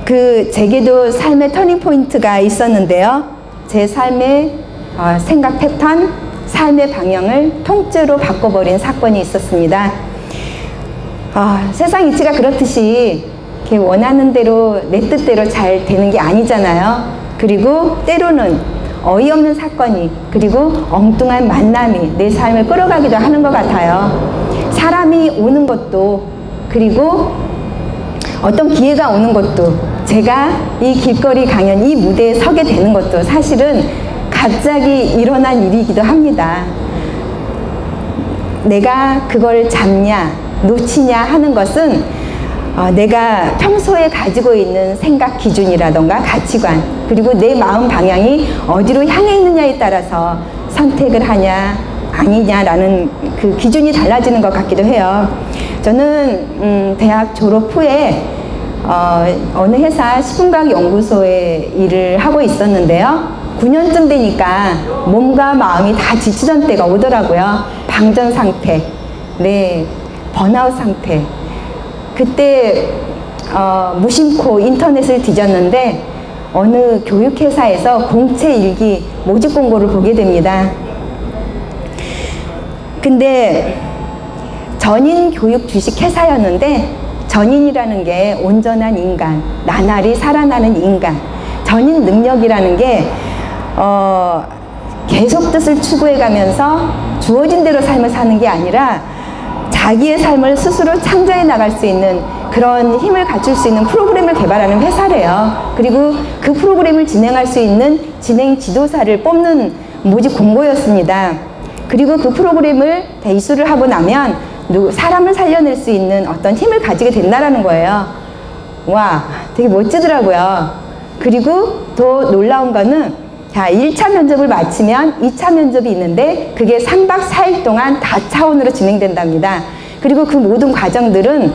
제게도 삶의 터닝포인트가 있었는데요. 제 삶의 생각 패턴, 삶의 방향을 통째로 바꿔버린 사건이 있었습니다. 세상 이치가 그렇듯이 이렇게 원하는 대로 내 뜻대로 잘 되는 게 아니잖아요. 그리고 때로는 어이없는 사건이, 그리고 엉뚱한 만남이 내 삶을 끌어가기도 하는 것 같아요. 사람이 오는 것도, 그리고 어떤 기회가 오는 것도, 제가 이 길거리 강연, 이 무대에 서게 되는 것도 사실은 갑자기 일어난 일이기도 합니다. 내가 그걸 잡냐 놓치냐 하는 것은 내가 평소에 가지고 있는 생각 기준이라던가 가치관, 그리고 내 마음 방향이 어디로 향해 있느냐에 따라서 선택을 하냐 아니냐라는 그 기준이 달라지는 것 같기도 해요. 저는 대학 졸업 후에 어느 회사 식품과학 연구소에 일을 하고 있었는데요. 9년쯤 되니까 몸과 마음이 다 지치던 때가 오더라고요. 방전 상태, 번아웃 상태. 그때 무심코 인터넷을 뒤졌는데 어느 교육회사에서 공채 일기 모집 공고를 보게 됩니다. 근데 전인 교육 주식 회사였는데, 전인이라는 게 온전한 인간, 나날이 살아나는 인간, 전인 능력이라는 게 계속 뜻을 추구해 가면서 주어진 대로 삶을 사는 게 아니라 자기의 삶을 스스로 창조해 나갈 수 있는 그런 힘을 갖출 수 있는 프로그램을 개발하는 회사래요. 그리고 그 프로그램을 진행할 수 있는 진행 지도사를 뽑는 모집 공고였습니다. 그리고 그 프로그램을 이수를 하고 나면 사람을 살려낼 수 있는 어떤 힘을 가지게 된다는 거예요. 와, 되게 멋지더라고요. 그리고 더 놀라운 거는, 자, 1차 면접을 마치면 2차 면접이 있는데 그게 3박 4일 동안 다차원으로 진행된답니다. 그리고 그 모든 과정들은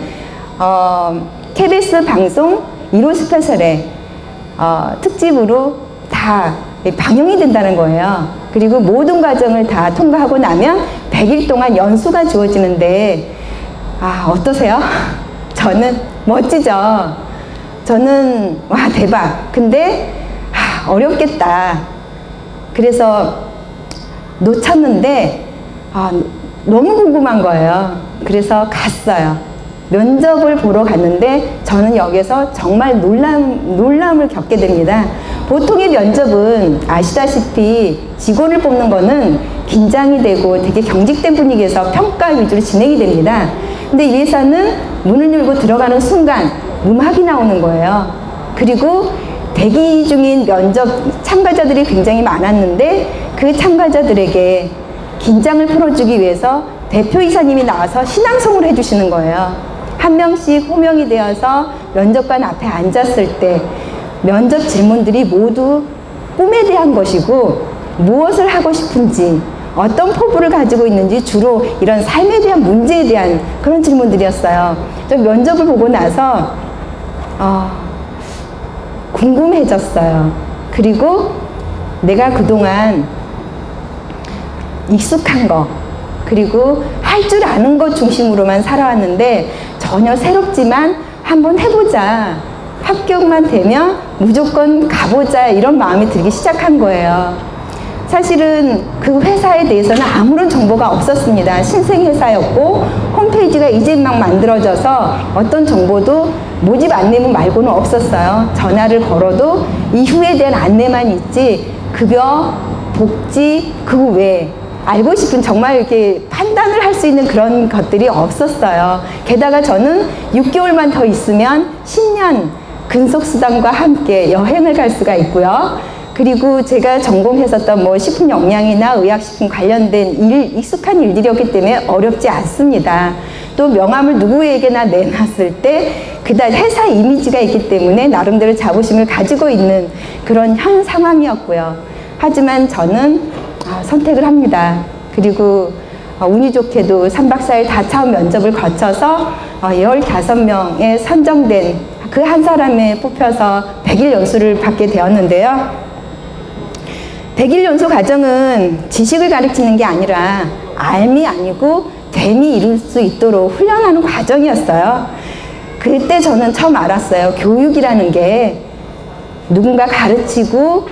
KBS 방송 1호 스페셜에 특집으로 다 방영이 된다는 거예요. 그리고 모든 과정을 다 통과하고 나면 100일 동안 연수가 주어지는데, 어떠세요? 저는 멋지죠? 저는 와, 대박. 근데 어렵겠다. 그래서 놓쳤는데 너무 궁금한 거예요. 그래서 갔어요. 면접을 보러 갔는데 저는 여기서 정말 놀람을 겪게 됩니다. 보통의 면접은 아시다시피 직원을 뽑는 거는 긴장이 되고 되게 경직된 분위기에서 평가 위주로 진행이 됩니다. 근데 이 회사는 문을 열고 들어가는 순간 음악이 나오는 거예요. 그리고 대기 중인 면접 참가자들이 굉장히 많았는데 그 참가자들에게 긴장을 풀어주기 위해서 대표이사님이 나와서 신앙송을 해주시는 거예요. 한 명씩 호명이 되어서 면접관 앞에 앉았을 때 면접 질문들이 모두 꿈에 대한 것이고, 무엇을 하고 싶은지, 어떤 포부를 가지고 있는지, 주로 이런 삶에 대한 문제에 대한 그런 질문들이었어요. 저 면접을 보고 나서 궁금해졌어요. 그리고 내가 그동안 익숙한 거, 그리고 할 줄 아는 것 중심으로만 살아왔는데 전혀 새롭지만 한번 해보자, 합격만 되면 무조건 가보자, 이런 마음이 들기 시작한 거예요. 사실은 그 회사에 대해서는 아무런 정보가 없었습니다. 신생회사였고 홈페이지가 이제 막 만들어져서 어떤 정보도 모집 안내문 말고는 없었어요. 전화를 걸어도 이후에 대한 안내만 있지 급여, 복지, 그 외에 알고 싶은, 정말 이렇게 판단을 할 수 있는 그런 것들이 없었어요. 게다가 저는 6개월만 더 있으면 10년 근속수당과 함께 여행을 갈 수가 있고요. 그리고 제가 전공했었던 식품 영양이나 의약식품 관련된 익숙한 일들이었기 때문에 어렵지 않습니다. 또 명함을 누구에게나 내놨을 때 그다음 회사 이미지가 있기 때문에 나름대로 자부심을 가지고 있는 그런 현 상황이었고요. 하지만 저는 선택을 합니다. 그리고 운이 좋게도 3박 4일 다차원 면접을 거쳐서 15명에 선정된 그 한 사람에 뽑혀서 100일 연수를 받게 되었는데요. 100일 연수 과정은 지식을 가르치는 게 아니라 알미 아니고 됨이 이룰 수 있도록 훈련하는 과정이었어요. 그때 저는 처음 알았어요. 교육이라는 게 누군가 가르치고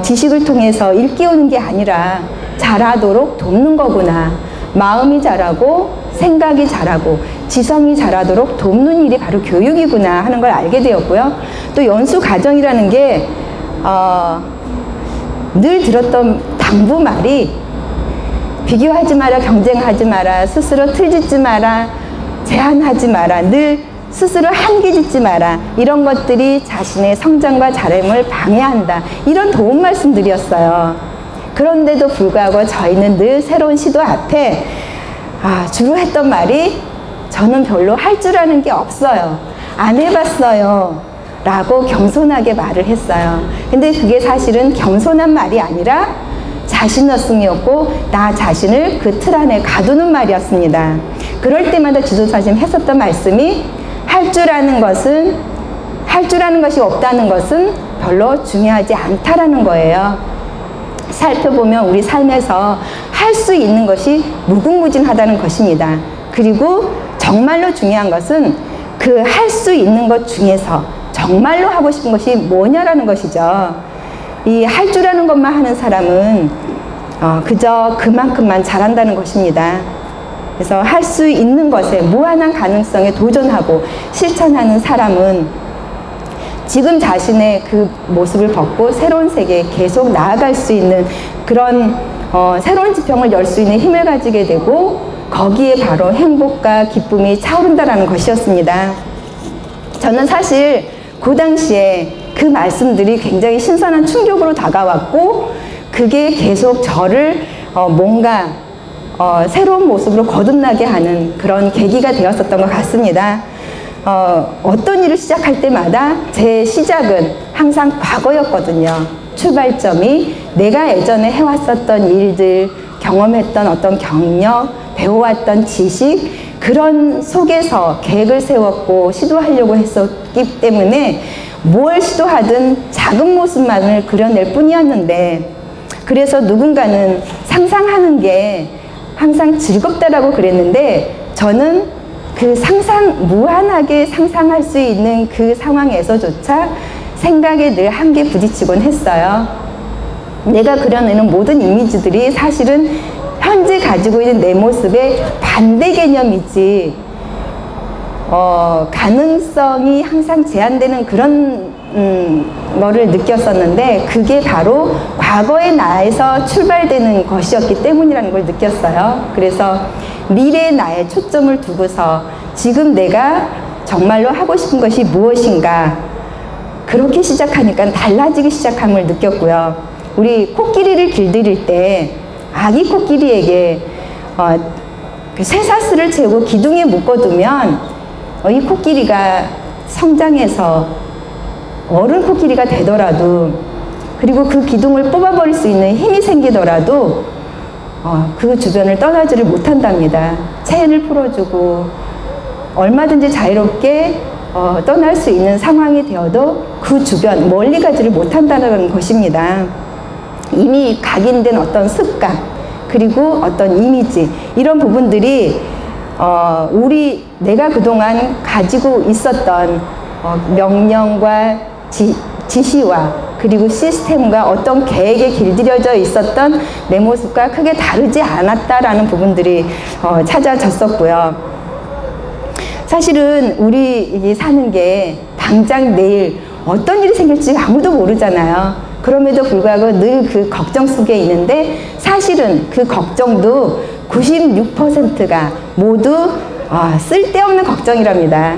지식을 통해서 일깨우는 게 아니라 자라도록 돕는 거구나. 마음이 자라고 생각이 자라고 지성이 자라도록 돕는 일이 바로 교육이구나 하는 걸 알게 되었고요. 또 연수 과정이라는 게 늘 들었던 당부 말이 비교하지 마라, 경쟁하지 마라, 스스로 틀짓지 마라, 제한하지 마라, 늘 스스로 한계 짓지 마라, 이런 것들이 자신의 성장과 자람을 방해한다, 이런 도움 말씀들이었어요. 그런데도 불구하고 저희는 늘 새로운 시도 앞에 주로 했던 말이 저는 별로 할 줄 아는 게 없어요, 안 해봤어요 라고 겸손하게 말을 했어요. 근데 그게 사실은 겸손한 말이 아니라 자신의성이었고 나 자신을 그 틀 안에 가두는 말이었습니다. 그럴 때마다 지도사님 했었던 말씀이 할 줄 아는 것이 없다는 것은 별로 중요하지 않다라는 거예요. 살펴보면 우리 삶에서 할 수 있는 것이 무궁무진하다는 것입니다. 그리고 정말로 중요한 것은 그 할 수 있는 것 중에서 정말로 하고 싶은 것이 뭐냐라는 것이죠. 이 할 줄 아는 것만 하는 사람은 그저 그만큼만 잘한다는 것입니다. 그래서 할 수 있는 것에 무한한 가능성에 도전하고 실천하는 사람은 지금 자신의 그 모습을 벗고 새로운 세계에 계속 나아갈 수 있는 그런 새로운 지평을 열 수 있는 힘을 가지게 되고 거기에 바로 행복과 기쁨이 차오른다라는 것이었습니다. 저는 사실 그 당시에 그 말씀들이 굉장히 신선한 충격으로 다가왔고 그게 계속 저를 뭔가 새로운 모습으로 거듭나게 하는 그런 계기가 되었었던 것 같습니다. 어떤 일을 시작할 때마다 제 시작은 항상 과거였거든요. 출발점이 내가 예전에 해왔었던 일들, 경험했던 어떤 경력, 배워왔던 지식, 그런 속에서 계획을 세웠고 시도하려고 했었기 때문에 뭘 시도하든 작은 모습만을 그려낼 뿐이었는데, 그래서 누군가는 상상하는 게 항상 즐겁다라고 그랬는데 저는 그 무한하게 상상할 수 있는 그 상황에서조차 생각에 늘 한계 부딪히곤 했어요. 내가 그려내는 모든 이미지들이 사실은 현재 가지고 있는 내 모습의 반대 개념이지 가능성이 항상 제한되는 그런 거를 느꼈었는데 그게 바로 과거의 나에서 출발되는 것이었기 때문이라는 걸 느꼈어요. 그래서 미래의 나에 초점을 두고서 지금 내가 정말로 하고 싶은 것이 무엇인가, 그렇게 시작하니까 달라지기 시작함을 느꼈고요. 우리 코끼리를 길들일 때 아기 코끼리에게 그 쇠사슬을 채우고 기둥에 묶어두면 이 코끼리가 성장해서 어른 코끼리가 되더라도, 그리고 그 기둥을 뽑아버릴 수 있는 힘이 생기더라도 그 주변을 떠나지를 못한답니다. 체인을 풀어주고 얼마든지 자유롭게 떠날 수 있는 상황이 되어도 그 주변 멀리 가지를 못한다는 것입니다. 이미 각인된 어떤 습관, 그리고 어떤 이미지, 이런 부분들이 내가 그동안 가지고 있었던 명령과 지시와 그리고 시스템과 어떤 계획에 길들여져 있었던 내 모습과 크게 다르지 않았다라는 부분들이 찾아졌었고요. 사실은 우리 사는 게 당장 내일 어떤 일이 생길지 아무도 모르잖아요. 그럼에도 불구하고 늘 그 걱정 속에 있는데 사실은 그 걱정도 96%가 모두 쓸데없는 걱정이랍니다.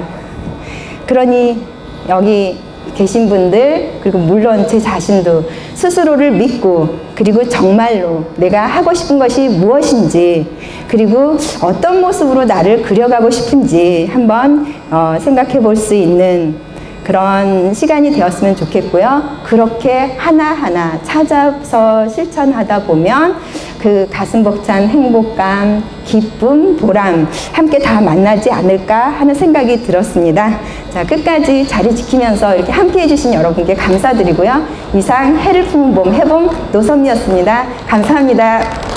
그러니 여기 계신 분들, 그리고 물론 제 자신도 스스로를 믿고, 그리고 정말로 내가 하고 싶은 것이 무엇인지, 그리고 어떤 모습으로 나를 그려가고 싶은지 한번 생각해 볼 수 있는 그런 시간이 되었으면 좋겠고요. 그렇게 하나하나 찾아서 실천하다 보면 그 가슴 벅찬 행복감, 기쁨, 보람 함께 다 만나지 않을까 하는 생각이 들었습니다. 자, 끝까지 자리 지키면서 이렇게 함께 해주신 여러분께 감사드리고요. 이상 해를 품은 봄 해봄 노선미였습니다. 감사합니다.